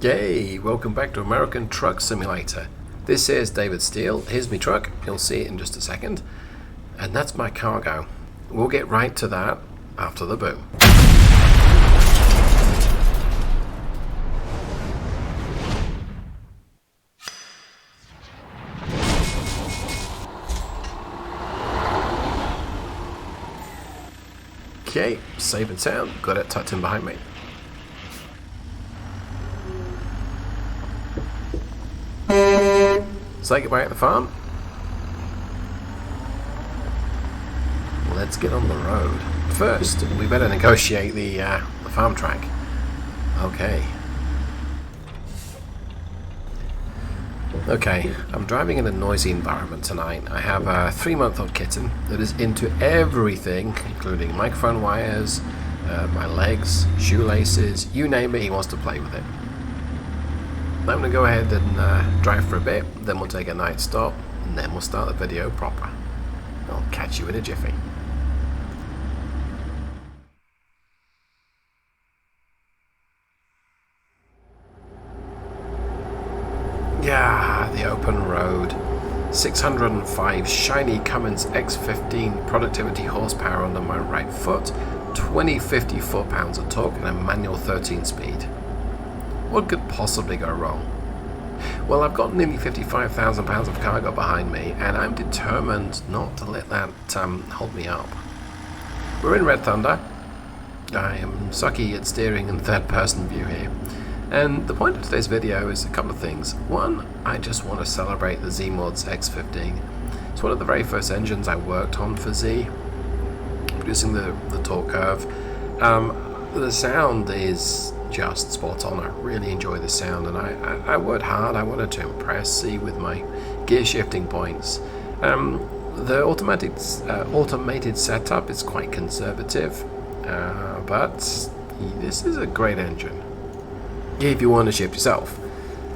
Yay! Welcome back to American Truck Simulator. This is David Steele. Here's my truck. You'll see it in just a second. And that's my cargo. We'll get right to that after the boom. Okay, safe and sound. Got it tucked in behind me. Say goodbye at the farm. Let's get on the road. First, we better negotiate the farm track. Okay. Okay, I'm driving in a noisy environment tonight. I have a 3-month-old kitten that is into everything, including microphone wires, my legs, shoelaces, you name it, he wants to play with it. I'm going to go ahead and drive for a bit, then we'll take a night stop, and then we'll start the video proper. I'll catch you in a jiffy. Yeah, the open road. 605 shiny Cummins X15 Productivity horsepower under my right foot, 2050 foot-pounds of torque, and a manual 13-speed. What could possibly go wrong? Well, I've got nearly 55,000 pounds of cargo behind me, and I'm determined not to let that hold me up. We're in Red Thunder. I am sucky at steering in third-person view here. And the point of today's video is a couple of things. One, I just want to celebrate the Zeemods X15. It's one of the very first engines I worked on for Z, producing the torque curve. The sound is just spot on. I really enjoy the sound, and I worked hard. I wanted to impress Z with my gear shifting points. The automated setup is quite conservative, but this is a great engine if you want to shift yourself.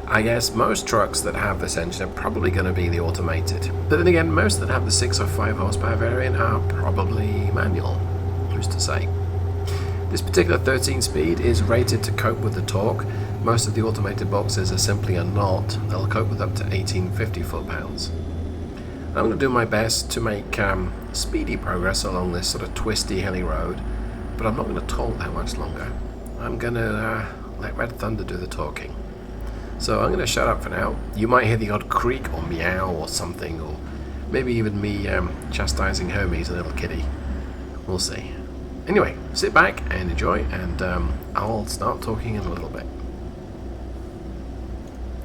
I guess most trucks that have this engine are probably going to be the automated, but then again, most that have the 605 horsepower variant are probably manual. Who's to say? This particular 13 speed is rated to cope with the torque. Most of the automated boxes are simply a not. They'll cope with up to 1850 foot-pounds. I'm going to do my best to make speedy progress along this sort of twisty, hilly road, but I'm not going to talk that much longer. I'm going to let Red Thunder do the talking. So I'm going to shut up for now. You might hear the odd creak or meow or something, or maybe even me chastising Hermes, a little kitty. We'll see. Anyway, sit back and enjoy, and I'll start talking in a little bit.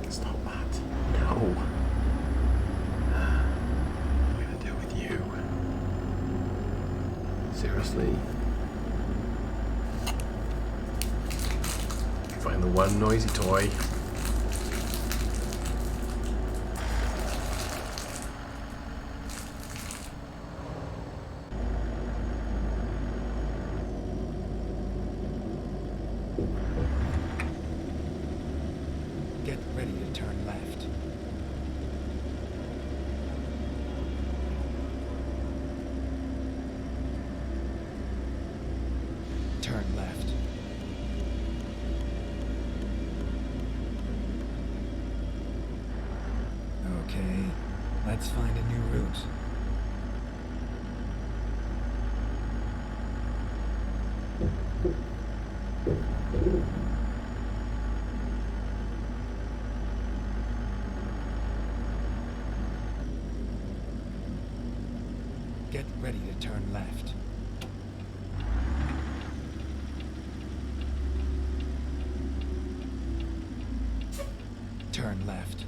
Stop that. No. What am I going to do with you? Seriously? Find the one noisy toy. Get ready to turn left. Turn left. Okay, let's find a new route. Get ready to turn left. Turn left.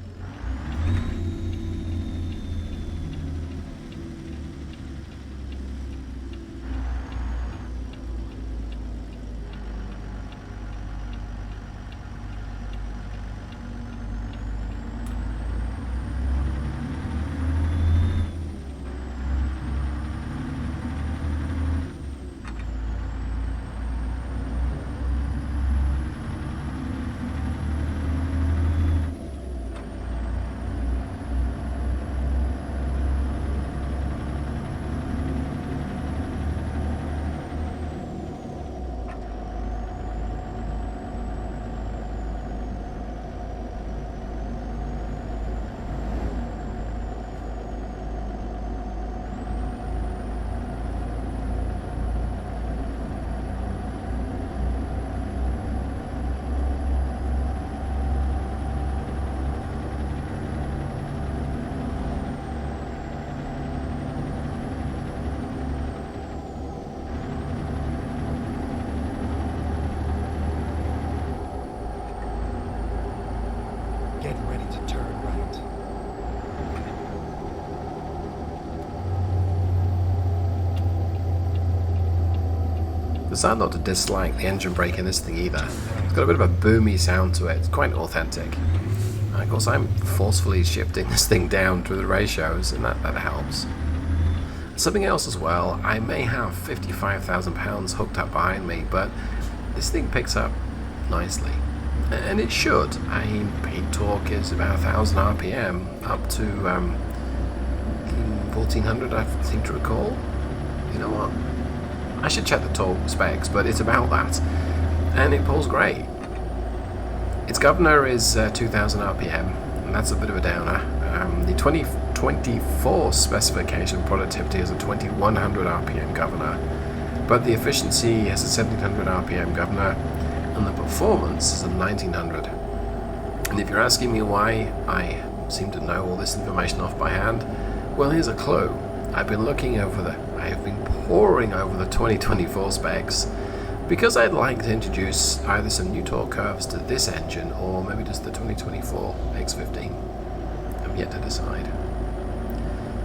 It's not to dislike the engine brake in this thing either. It's got a bit of a boomy sound to it. It's quite authentic. And of course, I'm forcefully shifting this thing down through the ratios, and that helps. Something else as well, I may have 55,000 pounds hooked up behind me, but this thing picks up nicely. And it should. I mean, peak torque is about 1,000 RPM, up to 1,400, I seem to recall. You know what? I should check the torque specs, but it's about that. And it pulls great. Its governor is 2,000 RPM, and that's a bit of a downer. The 2024 specification productivity is a 2,100 RPM governor, but the efficiency has a 1,700 RPM governor, and the performance is a 1,900. And if you're asking me why I seem to know all this information off by hand, well, here's a clue. I have been poring over the 2024 specs because I'd like to introduce either some new torque curves to this engine or maybe just the 2024 X15. I'm yet to decide.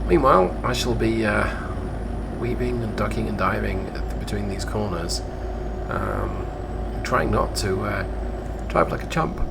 Meanwhile, I shall be weaving and ducking and diving between these corners, trying not to drive like a chump.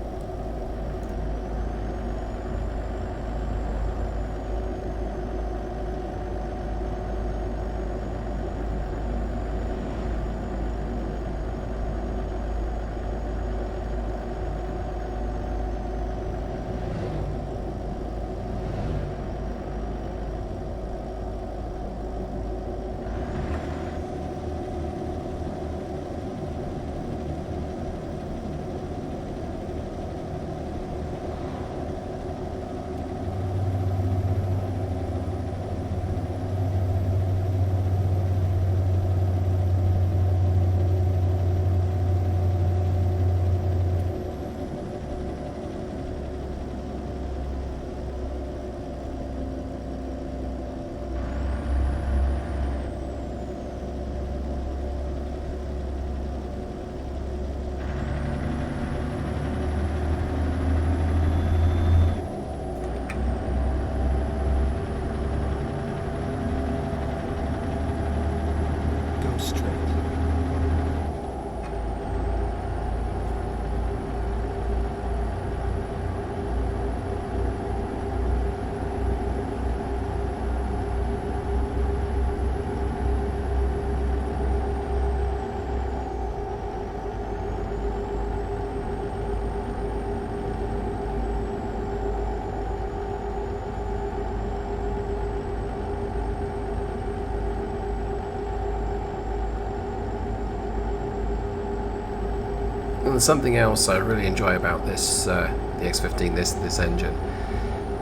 And something else I really enjoy about this, the X15, this engine,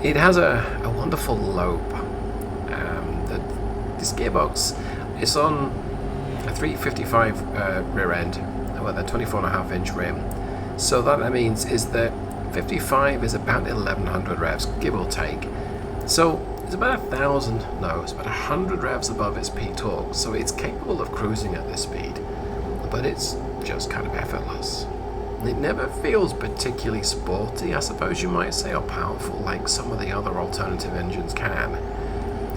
it has a wonderful lobe. This gearbox is on a 355 rear end with a 24.5-inch rim. So that means is that 55 is about 1,100 revs, give or take. So it's about 100 revs above its peak torque. So it's capable of cruising at this speed, but it's just kind of effortless. It never feels particularly sporty, I suppose you might say, or powerful like some of the other alternative engines can.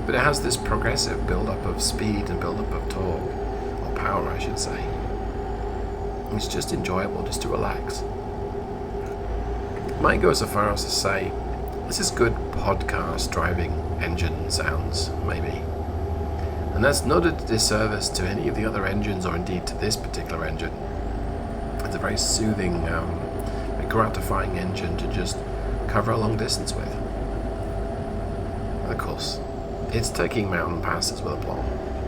But it has this progressive build-up of speed and build-up of torque, or power I should say. It's just enjoyable just to relax. Might go so far as to say, this is good podcast driving engine sounds, maybe. And that's not a disservice to any of the other engines or indeed to this particular engine. It's a very soothing, a gratifying engine to just cover a long distance with. And of course, it's taking mountain passes with aplomb,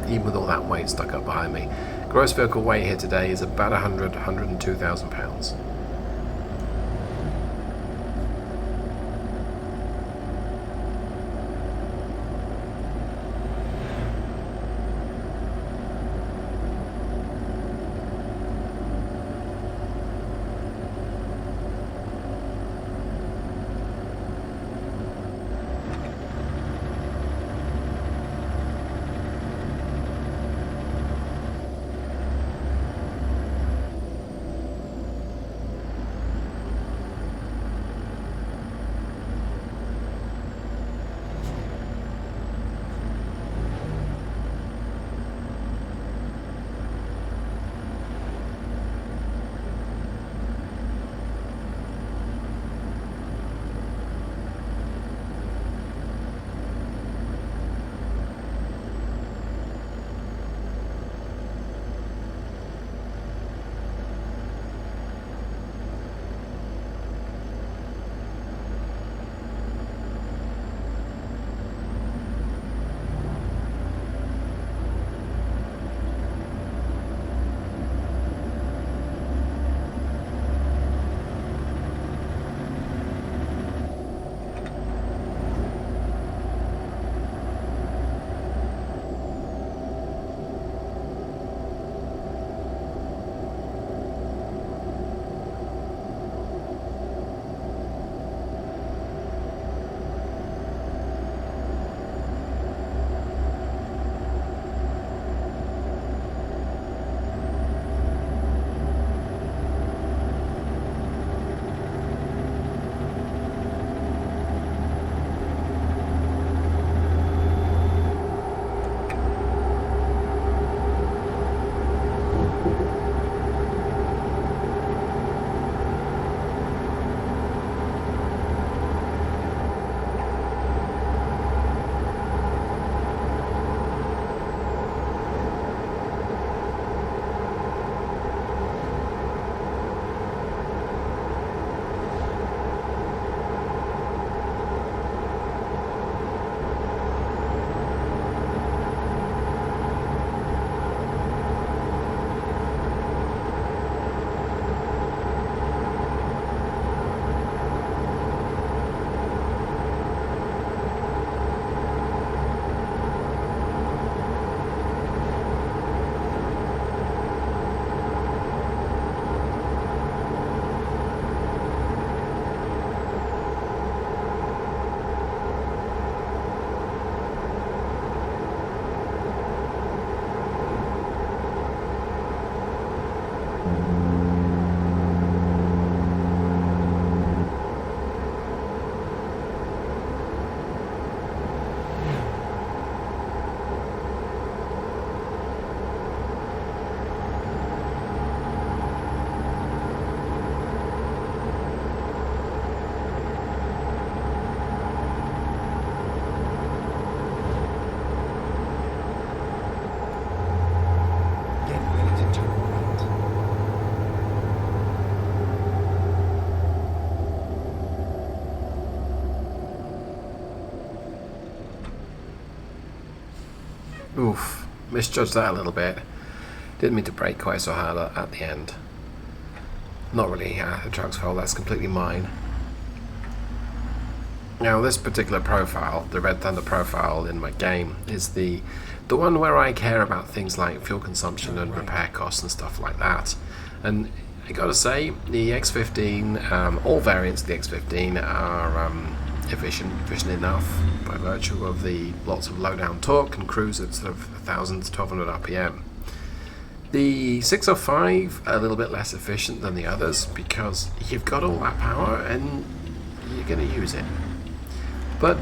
even with all that weight stuck up behind me. Gross vehicle weight here today is about 102,000 pounds. misjudged that a little bit. Didn't mean to brake quite so hard at the end. Not really the truck's fault, that's completely mine. Now this particular profile, the Red Thunder profile in my game, is the one where I care about things like fuel consumption and repair costs and stuff like that. And I gotta say, the X15, all variants of the X15 are efficient enough by virtue of the lots of low down torque and cruise at sort of 1000 to 1200 RPM. The 605 a little bit less efficient than the others because you've got all that power and you're going to use it. But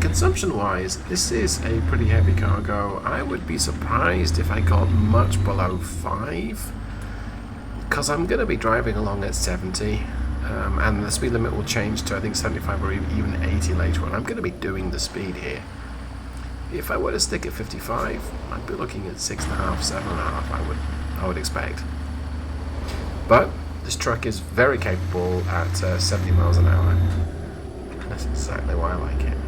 consumption wise, this is a pretty heavy cargo. I would be surprised if I got much below 5 because I'm going to be driving along at 70 and the speed limit will change to I think 75 or even 80 later on. I'm going to be doing the speed here. If I were to stick at 55, I'd be looking at 6.5, 7.5, I would expect. But this truck is very capable at 70 miles an hour. That's exactly why I like it.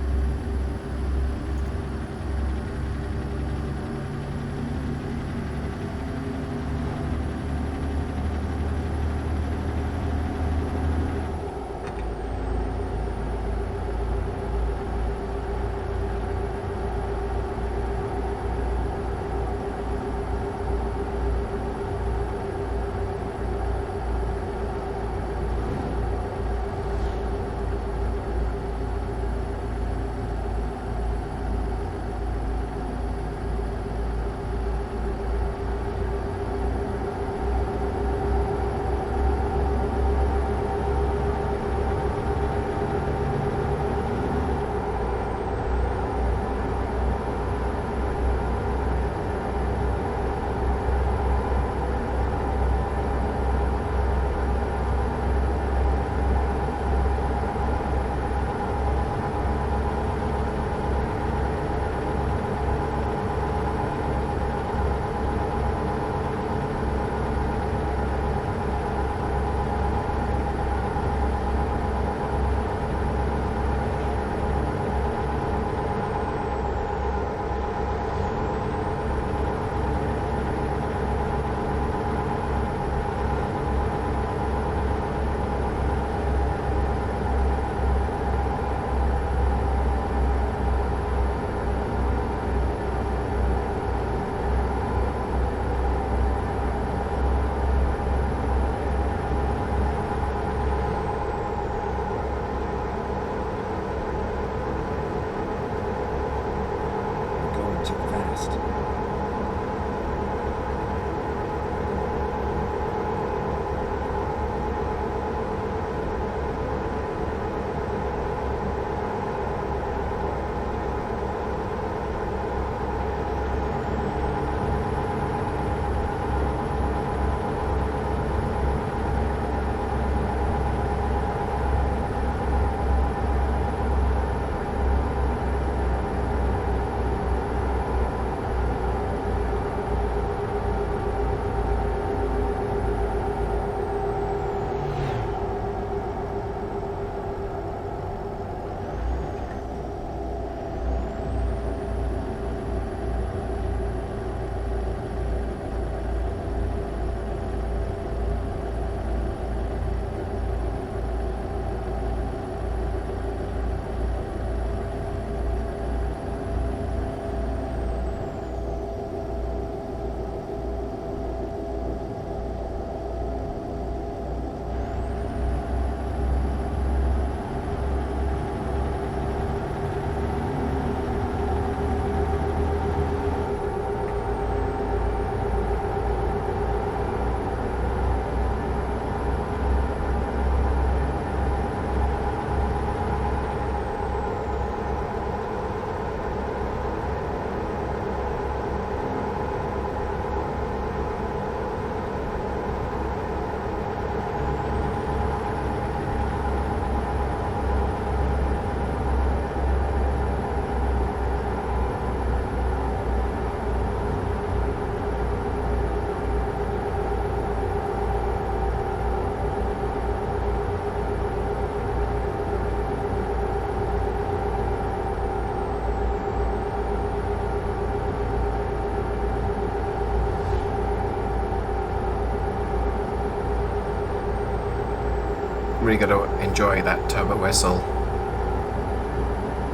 Really got to enjoy that turbo whistle.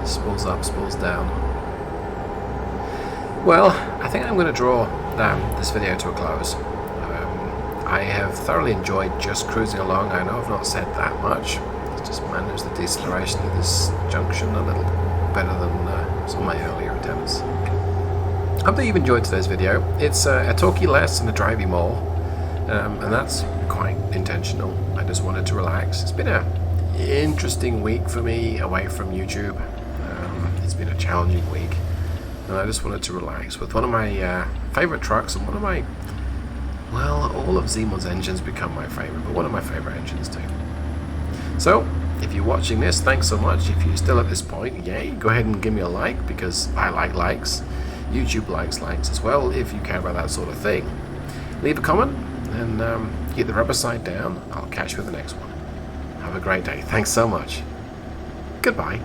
Spools up, spools down. Well, I think I'm going to draw this video to a close. I have thoroughly enjoyed just cruising along. I know I've not said that much. I've just managed the deceleration at this junction a little better than some of my earlier attempts. I hope that you've enjoyed today's video. It's a talky less and a drivey more, and that's quite intentional. I just wanted to relax. It's been an interesting week for me away from YouTube. It's been a challenging week, and I just wanted to relax with one of my favourite trucks and one of my, well, all of Zeemods engines become my favourite, but one of my favourite engines too. So, if you're watching this, thanks so much. If you're still at this point, yay, go ahead and give me a like, because I like likes. YouTube likes as well, if you care about that sort of thing. Leave a comment, and keep the rubber side down. I'll catch you with the next one. Have a great day. Thanks so much. Goodbye.